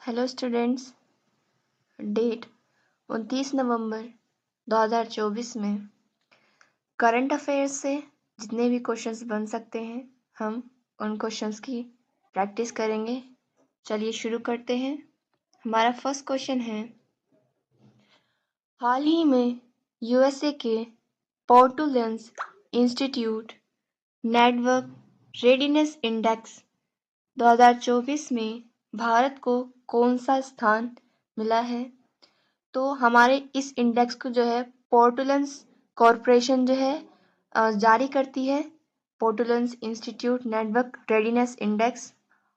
Hello students. Date 29 नवंबर 2024 में current affairs से जितने भी क्वेश्चंस बन सकते हैं हम उन क्वेश्चंस की प्रैक्टिस करेंगे। चलिए शुरू करते हैं। हमारा फर्स्ट क्वेश्चन है, हाल ही में यूएसए के पोर्टुलेंस इंस्टीट्यूट नेटवर्क रेडिनेस इंडेक्स 2024 में भारत को कौन सा स्थान मिला है? तो हमारे इस इंडेक्स को जो है पोर्टुलेंस कॉरपोरेशन जो है जारी करती है, पोर्टुलेंस इंस्टीट्यूट नेटवर्क रेडीनेस इंडेक्स।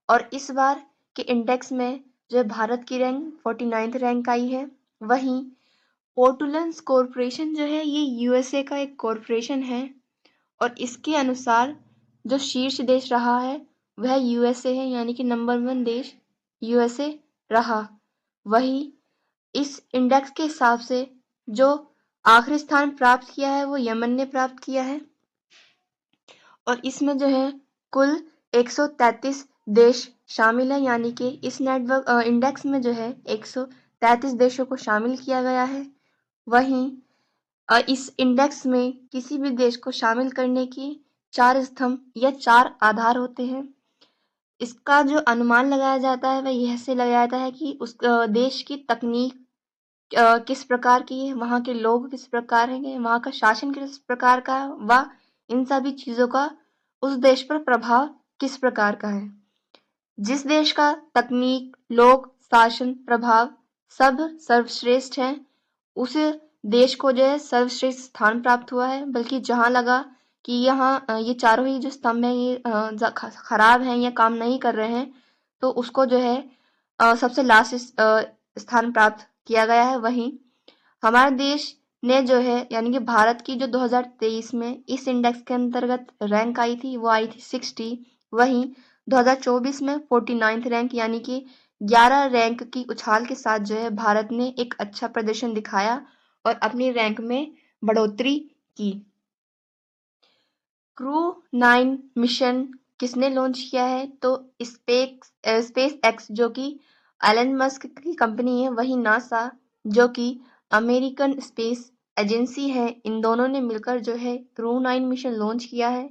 और इस बार के इंडेक्स में जो है भारत की रैंक 49th रैंक आई है। वहीं पोर्टुलेंस कॉरपोरेशन जो है ये यूएसए का एक कॉरपोरेशन है और इसके अनुसार जो शीर्ष देश रहा है वह यूएसए है, यानी कि नंबर 1 देश यूएसए रहा। वही इस इंडेक्स के हिसाब से जो आखिरी स्थान प्राप्त किया है वो यमन ने प्राप्त किया है और इसमें जो है कुल 133 देश शामिल है, यानी कि इस नेटवर्क इंडेक्स में जो है 133 देशों को शामिल किया गया है। वहीं इस इंडेक्स में किसी भी देश को शामिल करने की 4 स्तंभ या 4 आधार होते हैं। इसका जो अनुमान लगाया जाता है वह यह से लगाया जाता है कि उस देश की तकनीक किस प्रकार की है, वहाँ के लोग किस प्रकार हैं, वहाँ का शासन किस प्रकार का है, व इन सभी चीज़ों का उस देश पर प्रभाव किस प्रकार का है। जिस देश का तकनीक, लोग, शासन, प्रभाव सब सर्वश्रेष्ठ हैं, उस देश को जो है सर्वश्रेष्ठ स्थान प्राप्त हुआ है। बल्कि जहाँ लगा कि यहाँ ये चारों ही जो स्तंभ हैं ये खराब हैं या काम नहीं कर रहे हैं, तो उसको जो है सबसे लास्ट स्थान प्राप्त किया गया है। वहीं हमारे देश ने जो है यानी कि भारत की जो 2023 में इस इंडेक्स के अंतर्गत रैंक आई थी वो आई थी 60। वहीं 2024 में 49th रैंक यानी कि 11 रैंक की उछाल के साथ जो है भारत ने एक अच्छा प्रदर्शन दिखाया और अपनी रैंक में बढ़ोतरी की। क्रू 9 मिशन किसने लॉन्च किया है? तो स्पेस एक्स जो कि एलन मस्क की कंपनी है, वही नासा जो कि अमेरिकन स्पेस एजेंसी है, इन दोनों ने मिलकर जो है क्रू 9 मिशन लॉन्च किया है।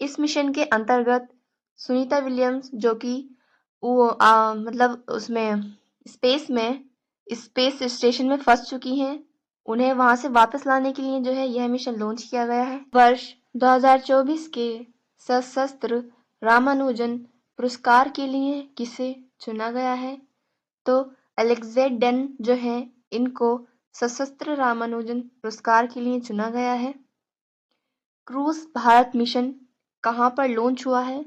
इस मिशन के अंतर्गत सुनीता विलियम्स जो कि मतलब उसमें स्पेस स्टेशन में फंस चुकी हैं, उन्हें वहां से वापस लाने के लिए जो है यह मिशन लॉन्च किया गया है। वर्ष 2024 के सशस्त्र रामानुजन पुरस्कार के लिए किसे चुना गया है? तो अलेक्जेंडर डेन जो है इनको सशस्त्र रामानुजन पुरस्कार के लिए चुना गया है। क्रूज भारत मिशन कहाँ पर लॉन्च हुआ है?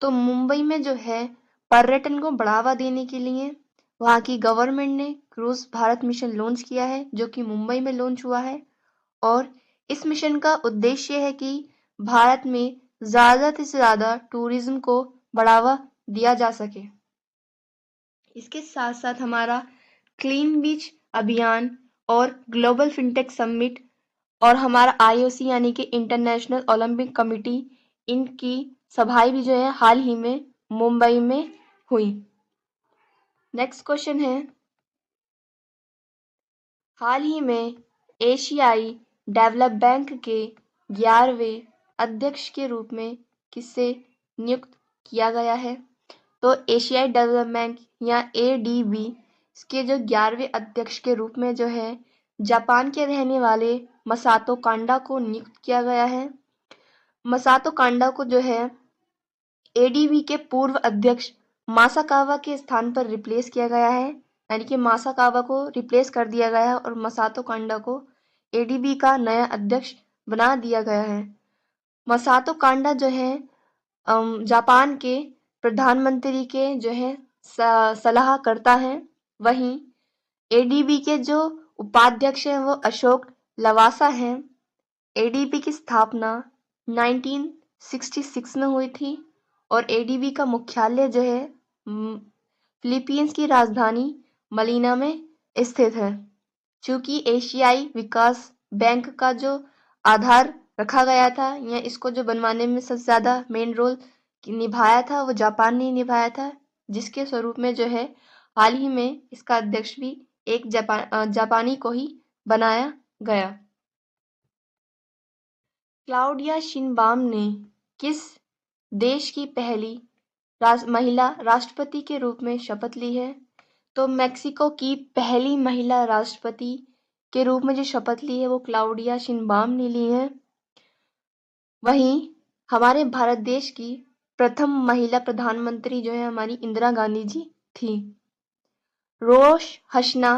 तो मुंबई में जो है पर्यटन को बढ़ावा देने के लिए वहाँ की गवर्नमेंट ने क्रूज भारत मिशन लॉन्च किया है, जो कि मुंबई में लॉन्च हुआ है। और इस मिशन का उद्देश्य है कि भारत में ज़्यादा से ज़्यादा टूरिज्म को बढ़ावा दिया जा सके। इसके साथ साथ हमारा क्लीन बीच अभियान और ग्लोबल फिनटेक समिट और हमारा आईओसी यानी कि इंटरनेशनल ओलंपिक कमेटी, इनकी सभाएं भी जो है हाल ही में मुंबई में हुई। नेक्स्ट क्वेश्चन है, हाल ही में एशियाई डेवलप बैंक के 11वें अध्यक्ष के रूप में किसे नियुक्त किया गया है? तो एशियाई डेवलप बैंक या एडीबी इसके जो 11वें अध्यक्ष के रूप में जो है जापान के रहने वाले मसातो कांडा को नियुक्त किया गया है। मसातो कांडा को जो है एडीबी के पूर्व अध्यक्ष मासाकावा के स्थान पर रिप्लेस किया गया है, यानी कि मासाकावा को रिप्लेस कर दिया गया है और मसातो कांडा को एडीबी का नया अध्यक्ष बना दिया गया है। मसातो कांडा जो है जापान के प्रधानमंत्री के जो है सलाह करता है। वहीं एडीबी के जो उपाध्यक्ष हैं वो अशोक लवासा हैं। एडीबी की स्थापना 1966 में हुई थी और एडीबी का मुख्यालय जो है फिलीपींस की राजधानी मनीला में स्थित है। चूंकि एशियाई विकास बैंक का जो आधार रखा गया था या इसको जो बनवाने में सबसे ज़्यादा मेन रोल निभाया था वो जापान ने निभाया था, जिसके स्वरूप में जो है हाल ही में इसका अध्यक्ष भी एक जापानी को ही बनाया गया। क्लाउडिया शिनबाम ने किस देश की पहली महिला राष्ट्रपति के रूप में शपथ ली है? तो मेक्सिको की पहली महिला राष्ट्रपति के रूप में जो शपथ ली है वो क्लाउडिया शिनबाम ने ली है। वहीं हमारे भारत देश की प्रथम महिला प्रधानमंत्री जो है हमारी इंदिरा गांधी जी थी। रोश हशना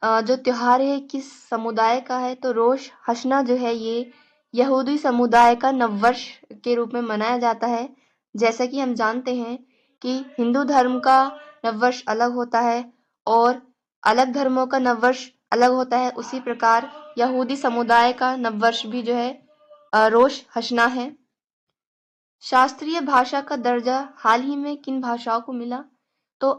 जो त्योहार है किस समुदाय का है? तो रोश हशना जो है ये यहूदी समुदाय का नववर्ष के रूप में मनाया जाता है। जैसा कि हम जानते हैं कि हिंदू धर्म का नववर्ष अलग होता है और अलग धर्मों का नववर्ष अलग होता है, उसी प्रकार यहूदी समुदाय का नववर्ष भी जो है रोश हशना है। शास्त्रीय भाषा का दर्जा हाल ही में किन भाषाओं को मिला? तो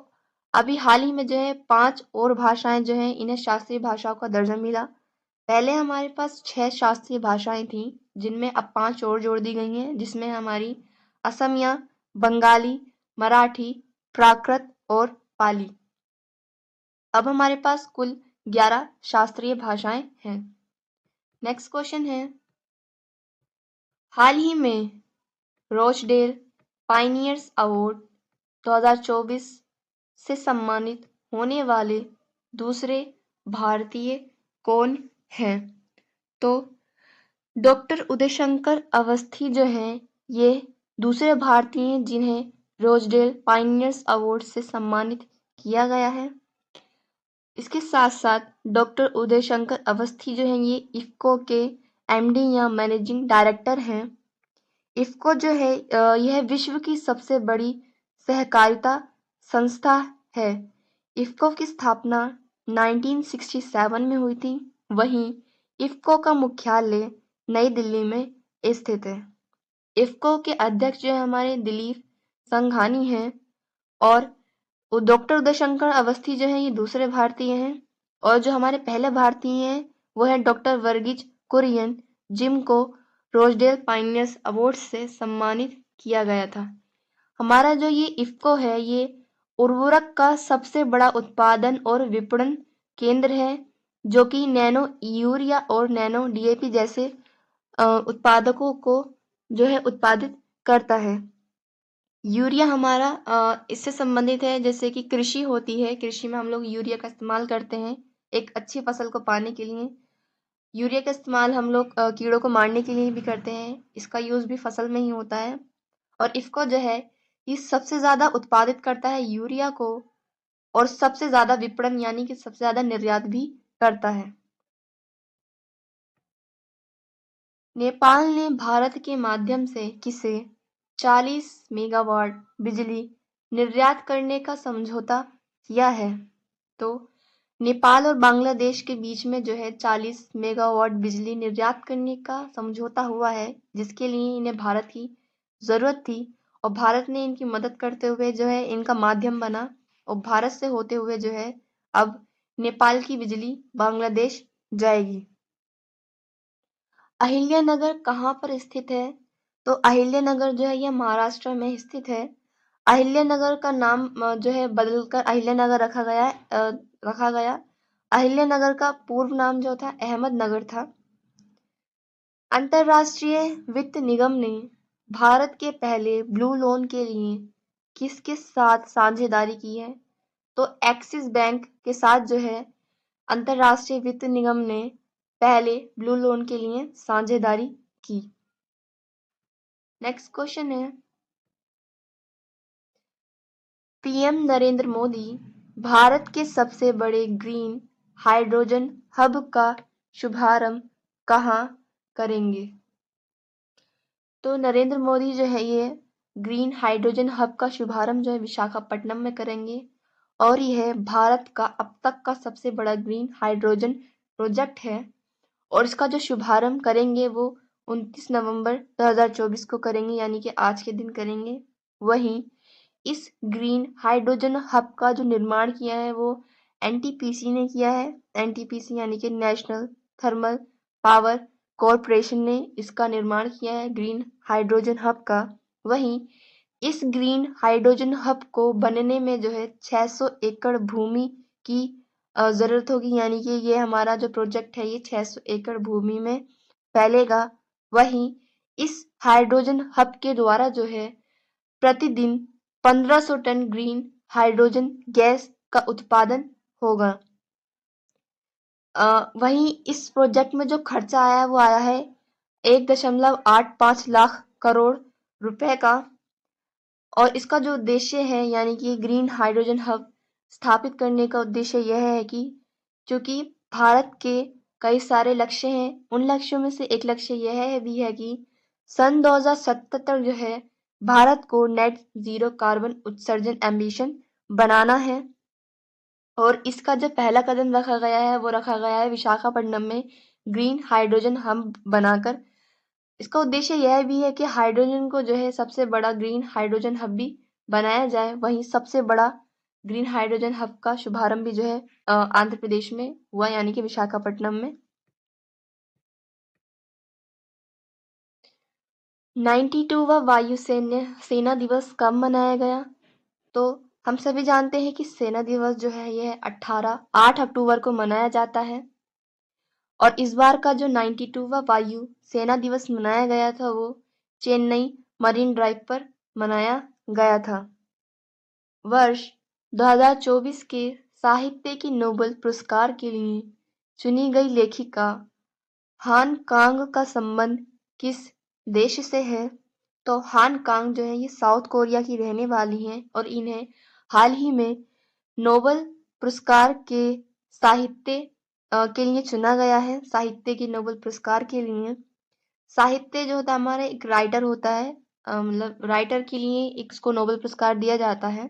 अभी हाल ही में जो है 5 और भाषाएं जो हैं इन्हें शास्त्रीय भाषाओं का दर्जा मिला। पहले हमारे पास 6 शास्त्रीय भाषाएं थीं जिनमें अब 5 और जोड़ दी गई हैं, जिसमें हमारी असमिया, बंगाली, मराठी, प्राकृत और पाली। अब हमारे पास कुल 11 शास्त्रीय भाषाएं हैं। नेक्स्ट क्वेश्चन है, हाल ही में रोचडेल पायनियर्स अवार्ड 2024 से सम्मानित होने वाले दूसरे भारतीय कौन हैं? तो डॉक्टर उदयशंकर अवस्थी जो हैं ये दूसरे भारतीय हैं जिन्हें रोचडेल पायनियर्स अवार्ड से सम्मानित किया गया है। इसके साथ साथ डॉक्टर उदयशंकर अवस्थी जो हैं ये इफ्को के एमडी या मैनेजिंग डायरेक्टर हैं। इफ्को जो है यह विश्व की सबसे बड़ी सहकारिता संस्था है। इफ्को की स्थापना 1967 में हुई थी। वहीं इफ्को का मुख्यालय नई दिल्ली में स्थित है। इफ्को के अध्यक्ष जो है हमारे दिलीप संघानी हैं और डॉक्टर उदयशंकर अवस्थी जो है ये दूसरे भारतीय हैं और जो हमारे पहले भारतीय हैं वो है डॉक्टर वर्गीज कुरियन जिनको रोचडेल पायनियर्स अवार्ड से सम्मानित किया गया था। हमारा जो ये इफ्को है ये उर्वरक का सबसे बड़ा उत्पादन और विपणन केंद्र है जो कि नैनो यूरिया और नैनो डीएपी जैसे उत्पादकों को जो है उत्पादित करता है। यूरिया हमारा इससे संबंधित है, जैसे कि कृषि होती है, कृषि में हम लोग यूरिया का इस्तेमाल करते हैं एक अच्छी फसल को पाने के लिए। यूरिया का इस्तेमाल हम लोग कीड़ों को मारने के लिए भी करते हैं, इसका यूज़ भी फसल में ही होता है। और इफ्को जो है ये सबसे ज़्यादा उत्पादित करता है यूरिया को और सबसे ज़्यादा विपणन यानी कि सबसे ज़्यादा निर्यात भी करता है। नेपाल ने भारत के माध्यम से किसे 40 मेगावाट बिजली निर्यात करने का समझौता किया है? तो नेपाल और बांग्लादेश के बीच में जो है 40 मेगावाट बिजली निर्यात करने का समझौता हुआ है, जिसके लिए इन्हें भारत की ज़रूरत थी और भारत ने इनकी मदद करते हुए जो है इनका माध्यम बना और भारत से होते हुए जो है अब नेपाल की बिजली बांग्लादेश जाएगी। अहिल्यानगर कहाँ पर स्थित है? तो अहिल्यानगर जो है यह महाराष्ट्र में स्थित है। अहिल्यानगर का नाम जो है बदलकर अहिल्यानगर रखा गया। अहिल्यानगर का पूर्व नाम जो था अहमदनगर था। अंतरराष्ट्रीय वित्त निगम ने भारत के पहले ब्लू लोन के लिए किसके साथ साझेदारी की है? तो एक्सिस बैंक के साथ जो है अंतरराष्ट्रीय वित्त निगम ने पहले ब्लू लोन के लिए साझेदारी की। नेक्स्ट क्वेश्चन है, पीएम नरेंद्र मोदी भारत के सबसे बड़े ग्रीन हाइड्रोजन हब का शुभारंभ कहाँ करेंगे? तो नरेंद्र मोदी जो है ये ग्रीन हाइड्रोजन हब का शुभारंभ जो है विशाखापट्टनम में करेंगे और यह भारत का अब तक का सबसे बड़ा ग्रीन हाइड्रोजन प्रोजेक्ट है और इसका जो शुभारंभ करेंगे वो 29 नवंबर 2024 को करेंगे, यानी कि आज के दिन करेंगे। वहीं इस ग्रीन हाइड्रोजन हब का जो निर्माण किया है वो एनटीपीसी ने किया है। एनटीपीसी यानी कि नेशनल थर्मल पावर कॉरपोरेशन ने इसका निर्माण किया है ग्रीन हाइड्रोजन हब का। वहीं इस ग्रीन हाइड्रोजन हब को बनने में जो है 600 एकड़ भूमि की ज़रूरत होगी, यानी कि ये हमारा जो प्रोजेक्ट है ये 600 एकड़ भूमि में फैलेगा। वहीं इस हाइड्रोजन हब के द्वारा जो है प्रतिदिन 1500 टन ग्रीन हाइड्रोजन गैस का उत्पादन होगा। वहीं इस प्रोजेक्ट में जो खर्चा आया है वो आया है 1.85 लाख करोड़ रुपए का। और इसका जो उद्देश्य है यानी कि ग्रीन हाइड्रोजन हब स्थापित करने का उद्देश्य यह है कि चूंकि भारत के कई सारे लक्ष्य हैं, उन लक्ष्यों में से एक लक्ष्य यह है भी है कि सन 2070 तक जो है भारत को नेट जीरो कार्बन उत्सर्जन एम्बिशन बनाना है। और इसका जो पहला कदम रखा गया है वो रखा गया है विशाखापट्टनम में ग्रीन हाइड्रोजन हब बनाकर। इसका उद्देश्य यह भी है कि हाइड्रोजन को जो है सबसे बड़ा ग्रीन हाइड्रोजन हब भी बनाया जाए। वहीं सबसे बड़ा ग्रीन हाइड्रोजन हब का शुभारंभ भी जो है आंध्र प्रदेश में हुआ, यानी कि विशाखापट्टनम में। 92वां वायु सेना दिवस कब मनाया गया? तो हम सभी जानते हैं कि सेना दिवस जो है यह 8 अक्टूबर को मनाया जाता है। और इस बार का जो 92वां वायु सेना दिवस मनाया गया था वो चेन्नई मरीन ड्राइव पर मनाया गया था। वर्ष 2024 के साहित्य की नोबेल पुरस्कार के लिए चुनी गई लेखिका हान कांग का संबंध किस देश से है? तो हान कांग जो है ये साउथ कोरिया की रहने वाली हैं और इन्हें हाल ही में नोबेल पुरस्कार के साहित्य के लिए चुना गया है। साहित्य के नोबेल पुरस्कार के लिए साहित्य जो होता है हमारे एक राइटर होता है, मतलब राइटर के लिए इसको नोबेल पुरस्कार दिया जाता है।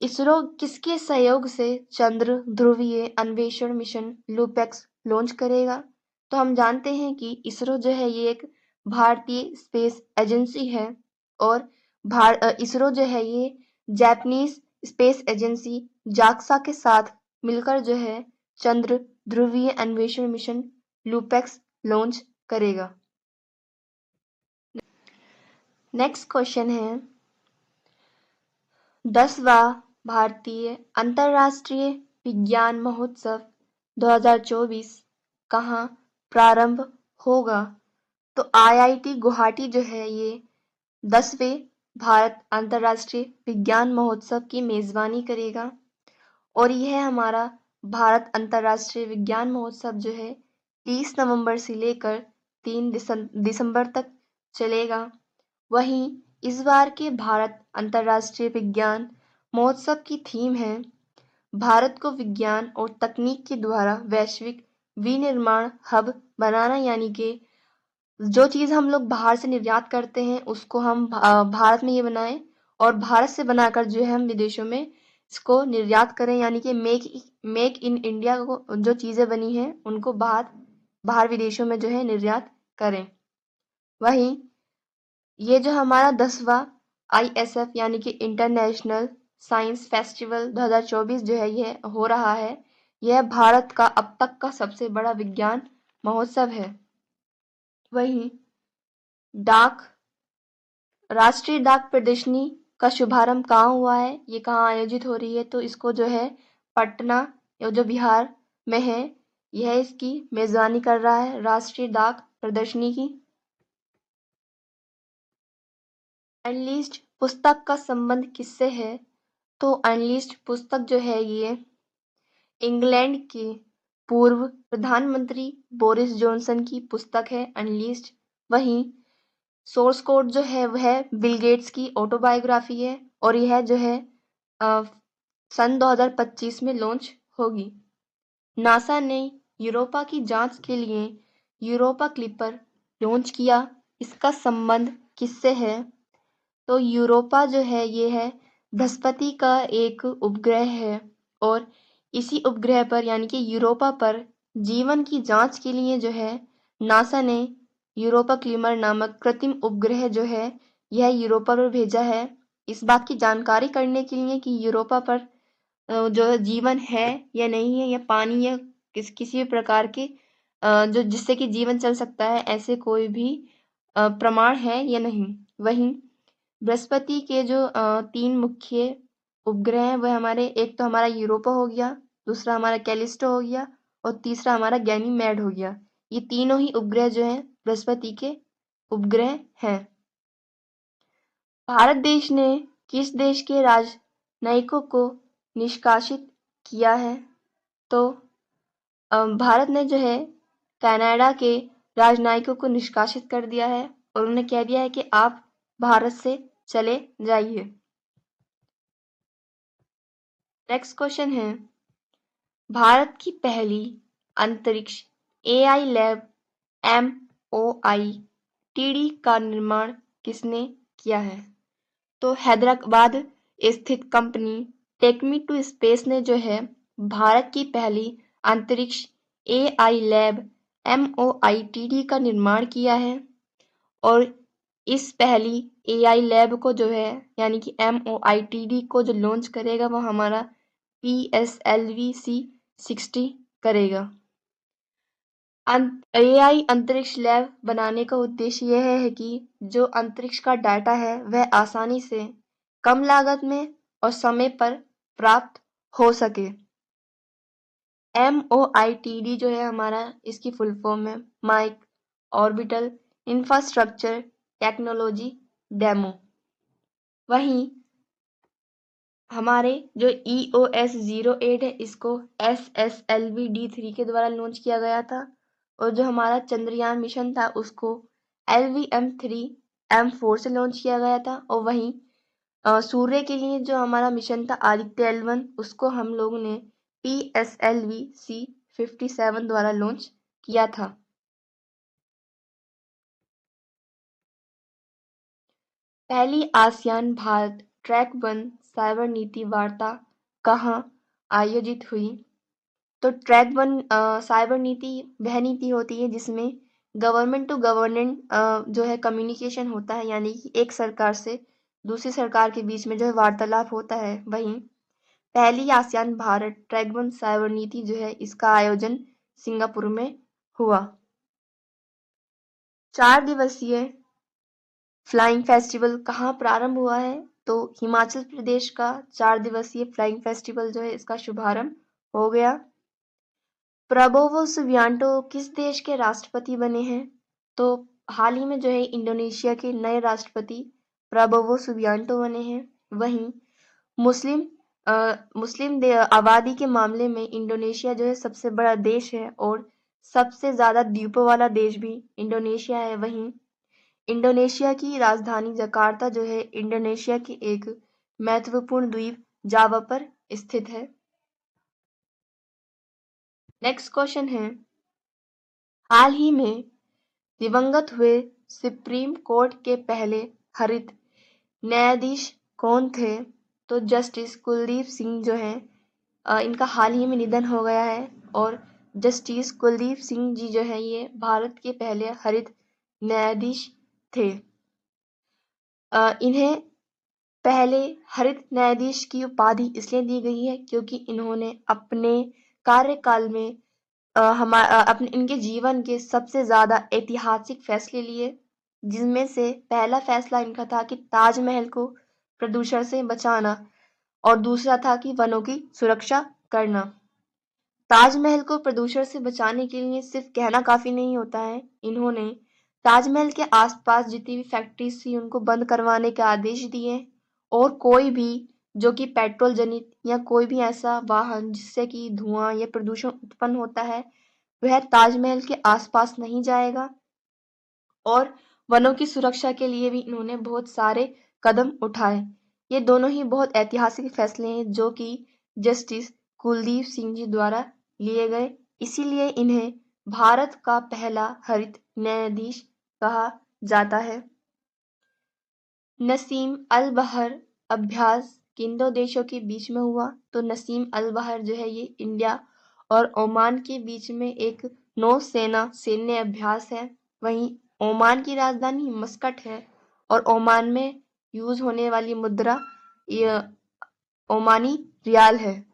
इसरो किसके सहयोग से चंद्र ध्रुवीय अन्वेषण मिशन लूपेक्स लॉन्च करेगा? तो हम जानते हैं कि इसरो जो है ये एक भारतीय स्पेस एजेंसी है और इसरो जो है ये जापानीज स्पेस एजेंसी जाक्सा के साथ मिलकर जो है चंद्र ध्रुवीय अन्वेषण मिशन लूपेक्स लॉन्च करेगा। नेक्स्ट क्वेश्चन है 10वां भारतीय अंतर्राष्ट्रीय विज्ञान महोत्सव 2024 कहाँ प्रारंभ होगा? तो आईआईटी गुवाहाटी जो है ये 10वें भारत अंतर्राष्ट्रीय विज्ञान महोत्सव की मेजबानी करेगा। और यह हमारा भारत अंतर्राष्ट्रीय विज्ञान महोत्सव जो है 30 नवंबर से लेकर 3 दिसंबर तक चलेगा। वहीं इस बार के भारत अंतर्राष्ट्रीय विज्ञान महोत्सव की थीम है भारत को विज्ञान और तकनीक के द्वारा वैश्विक विनिर्माण हब बनाना, यानी कि जो चीज़ हम लोग बाहर से निर्यात करते हैं उसको हम भारत में ये बनाएं और भारत से बनाकर जो है हम विदेशों में इसको निर्यात करें, यानी कि मेक इन इंडिया को जो चीज़ें बनी हैं उनको बाहर विदेशों में जो है निर्यात करें। वहीं ये जो हमारा 10वां ISF यानी कि इंटरनेशनल साइंस फेस्टिवल 2024 जो है ये हो रहा है, यह भारत का अब तक का सबसे बड़ा विज्ञान महोत्सव है। वहीं राष्ट्रीय डाक प्रदर्शनी का शुभारंभ कहाँ हुआ है, ये कहाँ आयोजित हो रही है? तो इसको जो है पटना जो बिहार में है यह इसकी मेजबानी कर रहा है राष्ट्रीय डाक प्रदर्शनी की। अनलीस्ट पुस्तक का संबंध किससे है? तो अनलीस्ट पुस्तक जो है ये इंग्लैंड के पूर्व प्रधानमंत्री बोरिस जॉनसन की पुस्तक है अनलीस्ट। वहीं सोर्स कोड जो है वह बिल गेट्स की ऑटोबायोग्राफी है और यह जो है सन 2025 में लॉन्च होगी। नासा ने यूरोपा की जांच के लिए यूरोपा क्लिपर लॉन्च किया, इसका संबंध किससे है? तो यूरोपा जो है ये है बृहस्पति का एक उपग्रह है और इसी उपग्रह पर यानी कि यूरोपा पर जीवन की जांच के लिए जो है नासा ने यूरोपा क्लिमर नामक कृत्रिम उपग्रह जो है यह यूरोपा पर भेजा है इस बात की जानकारी करने के लिए कि यूरोपा पर जो जीवन है या नहीं है, या पानी या किसी भी प्रकार के जो जिससे कि जीवन चल सकता है ऐसे कोई भी प्रमाण है या नहीं। वहीं बृहस्पति के जो 3 मुख्य उपग्रह हैं वह हमारे, एक तो हमारा यूरोपा हो गया, दूसरा हमारा कैलिस्टो हो गया और तीसरा हमारा गैनीमेड हो गया। ये तीनों ही उपग्रह जो हैं बृहस्पति के उपग्रह हैं। भारत देश ने किस देश के राजनयिकों को निष्कासित किया है? तो भारत ने जो है कनाडा के राजनयिकों को निष्कासित कर दिया है और उन्हें कह दिया है कि आप भारत से चले जाइए। नेक्स्ट क्वेश्चन है, भारत की पहली अंतरिक्ष AI लैब MOITD का निर्माण किसने किया है? तो हैदराबाद स्थित कंपनी टेक-मी टू स्पेस ने जो है भारत की पहली अंतरिक्ष AI लैब MOITD का निर्माण किया है और इस पहली AI लैब को जो है यानी कि MOITD को जो लॉन्च करेगा वो हमारा PSLV-C60 करेगा। AI अंतरिक्ष लैब बनाने का उद्देश्य यह है कि जो अंतरिक्ष का डाटा है वह आसानी से, कम लागत में और समय पर प्राप्त हो सके। MOITD जो है हमारा, इसकी फुल फॉर्म है mike orbital infrastructure technology demo. वहीं हमारे जो EOS-08 है इसको SSLV-D3 के द्वारा लॉन्च किया गया था और जो हमारा चंद्रयान मिशन था उसको LVM-3M4 से लॉन्च किया गया था। और वहीं सूर्य के लिए जो हमारा मिशन था आदित्य L1 उसको हम लोगों ने PSLV-C57 द्वारा लॉन्च किया था। पहली आसियान भारत ट्रैक 1 साइबर नीति वार्ता कहाँ आयोजित हुई? तो ट्रैक 1 साइबर नीति वह नीति होती है जिसमें गवर्नमेंट टू गवर्नमेंट जो है कम्युनिकेशन होता है, यानी कि एक सरकार से दूसरी सरकार के बीच में जो है वार्तालाप होता है। वहीं पहली आसियान भारत ट्रैक 1 साइबर नीति जो है इसका आयोजन सिंगापुर में हुआ। 4 दिवसीय फ्लाइंग फेस्टिवल कहाँ प्रारंभ हुआ है? तो हिमाचल प्रदेश का 4 दिवसीय फ्लाइंग फेस्टिवल जो है इसका शुभारंभ हो गया। प्रबोवो सुबियांटो किस देश के राष्ट्रपति बने हैं? तो हाल ही में जो है इंडोनेशिया के नए राष्ट्रपति प्रबोवो सुबियांटो बने हैं। वहीं मुस्लिम आबादी के मामले में इंडोनेशिया जो है सबसे बड़ा देश है और सबसे ज्यादा द्वीपों वाला देश भी इंडोनेशिया है। वहीं इंडोनेशिया की राजधानी जकार्ता जो है इंडोनेशिया की एक महत्वपूर्ण द्वीप जावा पर स्थित है। नेक्स्ट क्वेश्चन है, हाल ही में दिवंगत हुए सुप्रीम कोर्ट के पहले हरित न्यायाधीश कौन थे? तो जस्टिस कुलदीप सिंह जो है इनका हाल ही में निधन हो गया है और जस्टिस कुलदीप सिंह जी जो है ये भारत के पहले हरित न्यायाधीश थे। इन्हें पहले हरित न्यायाधीश की उपाधि इसलिए दी गई है क्योंकि इन्होंने अपने कार्यकाल में अपने इनके जीवन के सबसे ज्यादा ऐतिहासिक फैसले लिए, जिनमें से पहला फैसला इनका था कि ताजमहल को प्रदूषण से बचाना और दूसरा था कि वनों की सुरक्षा करना। ताजमहल को प्रदूषण से बचाने के लिए सिर्फ कहना काफी नहीं होता है, इन्होंने ताजमहल के आसपास जितनी भी फैक्ट्रीज थी उनको बंद करवाने के आदेश दिए और कोई भी जो कि पेट्रोल जनित या कोई भी ऐसा वाहन जिससे कि धुआं या प्रदूषण उत्पन्न होता है वह ताजमहल के आसपास नहीं जाएगा। और वनों की सुरक्षा के लिए भी इन्होंने बहुत सारे कदम उठाए। ये दोनों ही बहुत ऐतिहासिक फैसले हैं जो कि जस्टिस कुलदीप सिंह जी द्वारा लिए गए, इसीलिए इन्हें भारत का पहला हरित न्यायाधीश कहा जाता है। नसीम अल बहर अभ्यास किन दो देशों के बीच में हुआ? तो नसीम अल बहर जो है ये इंडिया और ओमान के बीच में एक नौसेना सैन्य अभ्यास है। वहीं ओमान की राजधानी मस्कट है और ओमान में यूज होने वाली मुद्रा ये ओमानी रियाल है।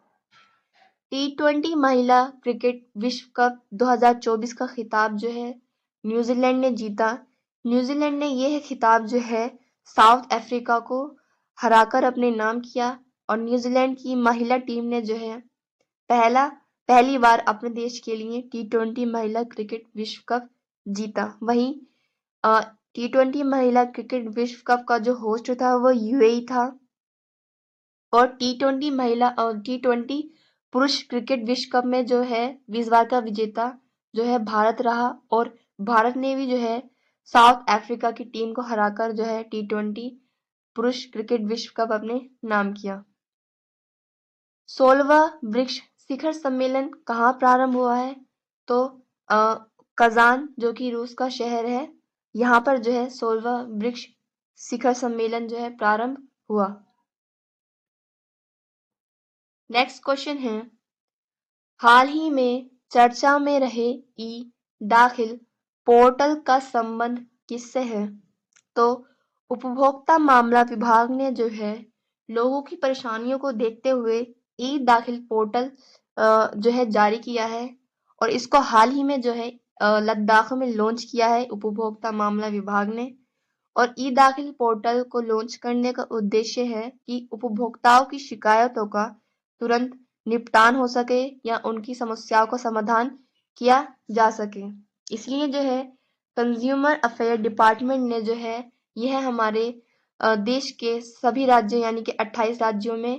T20 महिला क्रिकेट विश्व कप 2024 का खिताब जो है न्यूजीलैंड ने जीता। न्यूजीलैंड ने यह खिताब जो है साउथ अफ्रीका को हराकर अपने नाम किया और न्यूजीलैंड की महिला टीम ने जो है पहली बार अपने देश के लिए T20 महिला क्रिकेट विश्व कप जीता। वहीं T20 महिला क्रिकेट विश्व कप का जो होस्ट था वो यूएई था और T20 पुरुष क्रिकेट विश्व कप में जो है इस बार का विजेता जो है भारत रहा और भारत ने भी जो है साउथ अफ्रीका की टीम को हराकर जो है T20 पुरुष क्रिकेट विश्व कप अपने नाम किया। 16वां ब्रिक्स शिखर सम्मेलन कहाँ प्रारंभ हुआ है? तो कजान जो कि रूस का शहर है, यहाँ पर जो है 16वां ब्रिक्स शिखर सम्मेलन जो है प्रारंभ हुआ। नेक्स्ट क्वेश्चन है, हाल ही में चर्चा में रहे ई दाखिल पोर्टल का संबंध किससे है? तो उपभोक्ता मामला विभाग ने जो है लोगों की परेशानियों को देखते हुए ई दाखिल पोर्टल जो है जारी किया है और इसको हाल ही में जो है लद्दाख में लॉन्च किया है उपभोक्ता मामला विभाग ने। और ई दाखिल पोर्टल को लॉन्च करने का उद्देश्य है कि उपभोक्ताओं की शिकायतों का तुरंत निपटान हो सके या उनकी समस्याओं का समाधान किया जा सके। इसलिए जो है कंज्यूमर अफेयर डिपार्टमेंट ने जो है यह हमारे देश के सभी राज्यों यानी कि 28 राज्यों में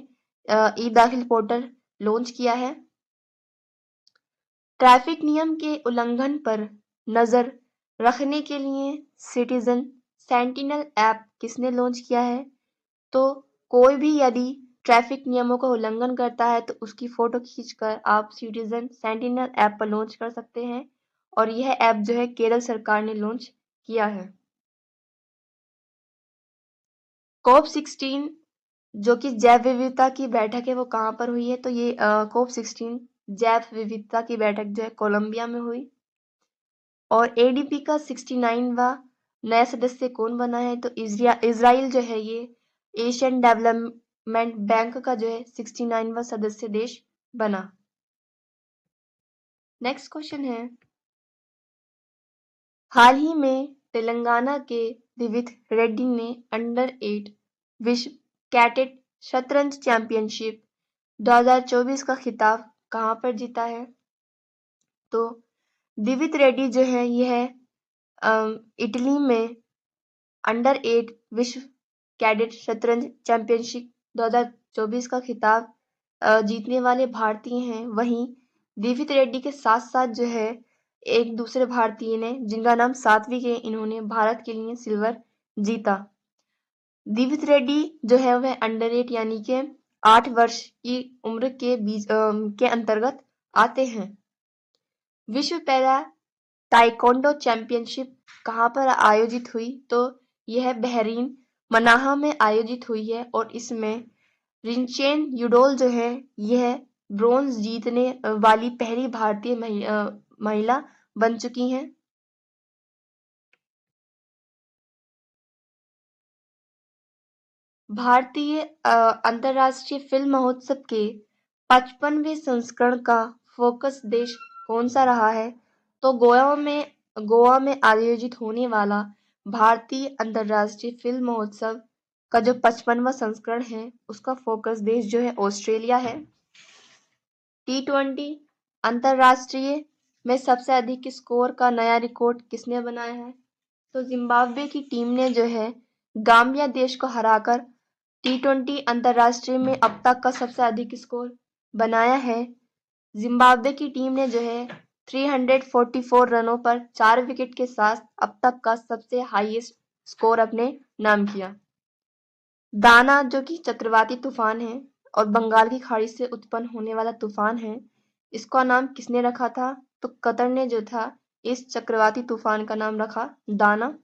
ई दाखिल पोर्टल लॉन्च किया है। ट्रैफिक नियम के उल्लंघन पर नजर रखने के लिए सिटीजन सेंटिनल ऐप किसने लॉन्च किया है? तो कोई भी यदि ट्रैफिक नियमों का उल्लंघन करता है तो उसकी फोटो खींचकर आप सिटीजन सेंटिनल ऐप पर लॉन्च कर सकते हैं और यह ऐप जो है केरल सरकार ने लॉन्च किया है। COP16 जो कि जैव विविधता की बैठक है वो कहाँ पर हुई है? तो ये COP16 जैव विविधता की बैठक जो है कोलंबिया में हुई। और एडीपी का 69वां नया सदस्य कौन बना है? तो इजराइल जो है ये एशियन डेवलपमेंट बैंक का जो है 69वां सदस्य देश बना। नेक्स्ट क्वेश्चन है, हाल ही में तेलंगाना के दिविथ रेड्डी ने अंडर-8 विश्व कैडेट शतरंज चैंपियनशिप 2024 का खिताब कहाँ पर जीता है? तो दिविथ रेड्डी जो है यह इटली में अंडर-8 विश्व कैडेट शतरंज चैंपियनशिप 2024 का खिताब जीतने वाले भारतीय हैं। वहीं दिविथ रेड्डी के साथ-साथ जो है एक दूसरे भारतीय ने जिनका नाम सात्विक है, इन्होंने भारत के लिए सिल्वर जीता। दिविथ रेड्डी जो है वह अंडर-8 यानी कि 8 वर्ष की उम्र के अंतर्गत आते हैं। विश्व पैरा ताइक्वांडो चैंपियनशिप कहाँ पर आयोजित हुई? तो यह बहरीन मनाहा में आयोजित हुई है और इसमें रिंचेन युडोल जो है यह ब्रोंज जीतने वाली पहली भारतीय महिला बन चुकी हैं। भारतीय अंतर्राष्ट्रीय फिल्म महोत्सव के 55वें संस्करण का फोकस देश कौन सा रहा है? तो गोवा में आयोजित होने वाला भारतीय अंतर्राष्ट्रीय फिल्म महोत्सव का जो 55वां संस्करण है उसका फोकस देश जो है ऑस्ट्रेलिया है। T20 अंतर्राष्ट्रीय में सबसे अधिक स्कोर का नया रिकॉर्ड किसने बनाया है? तो जिम्बाब्वे की टीम ने जो है गाम्बिया देश को हराकर T20 अंतर्राष्ट्रीय में अब तक का सबसे अधिक स्कोर बनाया है। जिम्बाब्वे की टीम ने जो है 344 रनों पर 4 विकेट के साथ अब तक का सबसे हाईएस्ट स्कोर अपने नाम किया। दाना जो कि चक्रवाती तूफान है और बंगाल की खाड़ी से उत्पन्न होने वाला तूफान है, इसका नाम किसने रखा था? तो कतर ने जो था इस चक्रवाती तूफान का नाम रखा दाना।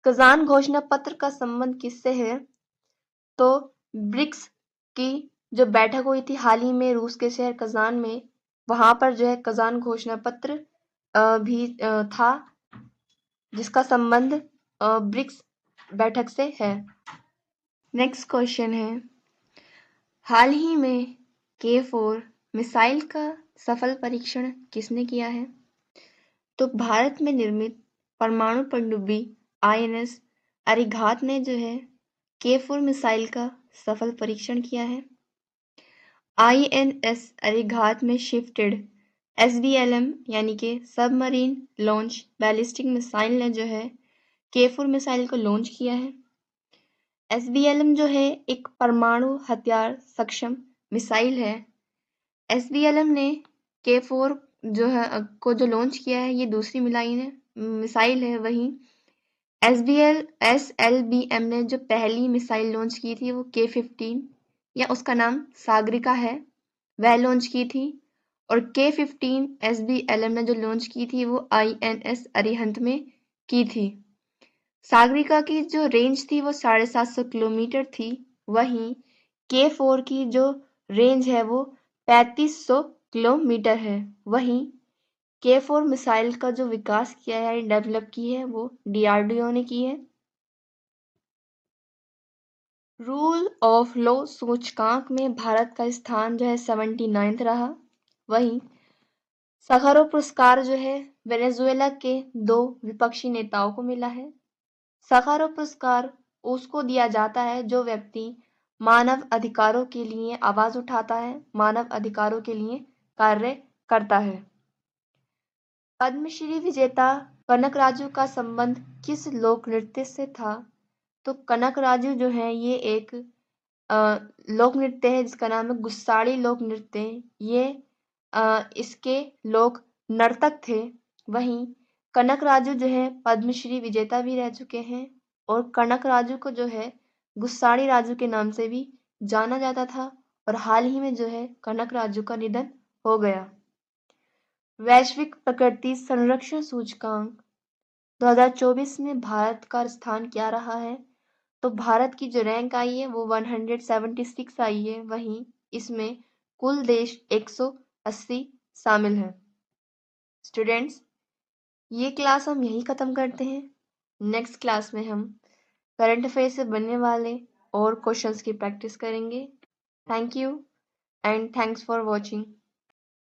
कजान घोषणा पत्र का संबंध किससे है? तो ब्रिक्स की जो बैठक हुई थी हाल ही में रूस के शहर कजान में, वहां पर जो है कजान घोषणा पत्र भी था जिसका संबंध ब्रिक्स बैठक से है। नेक्स्ट क्वेश्चन है, हाल ही में K4 मिसाइल का सफल परीक्षण किसने किया है? तो भारत में निर्मित परमाणु पनडुब्बी INS अरिघात ने जो है K4 मिसाइल का सफल परीक्षण किया है। INS अरिघात में शिफ्टेड SBLM यानी कि सबमरीन लॉन्च बैलिस्टिक मिसाइल ने जो है K4 मिसाइल को लॉन्च किया है। SBLM जो है एक परमाणु हथियार सक्षम मिसाइल है। SBLM ने K4 जो है को जो लॉन्च किया है ये दूसरी मिसाइल है। वहीं SLBM ने जो पहली मिसाइल लॉन्च की थी वो K15 या उसका नाम सागरिका है, वह लॉन्च की थी। और K15 SBLM ने जो लॉन्च की थी वो INS अरिहंत में की थी। सागरिका की जो रेंज थी वो 750 किलोमीटर थी। वहीं K4 की जो रेंज है वो 3500 किलोमीटर है। वहीं K4 मिसाइल का जो विकास किया है, डेवलप की है, वो DRDO ने की है। रूल ऑफ लॉ सूचकांक में भारत का स्थान जो है 79th रहा। वहीं सखारोव पुरस्कार जो है वेनेजुएला के 2 विपक्षी नेताओं को मिला है। सखारोव पुरस्कार उसको दिया जाता है जो व्यक्ति मानव अधिकारों के लिए आवाज उठाता है, मानव अधिकारों के लिए कार्य करता है। पद्मश्री विजेता कनकराजू का संबंध किस लोक नृत्य से था? तो कनकराजू जो है ये एक लोक नृत्य है जिसका नाम है गुस्साड़ी लोक नृत्य। ये इसके लोक नर्तक थे। वहीं कनकराजू जो है पद्मश्री विजेता भी रह चुके हैं और कनकराजू को जो है गुस्साड़ी राजू के नाम से भी जाना जाता था और हाल ही में जो है कनकराजू का निधन हो गया। वैश्विक प्रकृति संरक्षण सूचकांक 2024 में भारत का स्थान क्या रहा है? तो भारत की जो रैंक आई है वो 176 आई है। वहीं इसमें कुल देश 180 शामिल हैं। स्टूडेंट्स, ये क्लास हम यहीं ख़त्म करते हैं। नेक्स्ट क्लास में हम करंट अफेयर से बनने वाले और क्वेश्चंस की प्रैक्टिस करेंगे। Thank you and thanks for watching.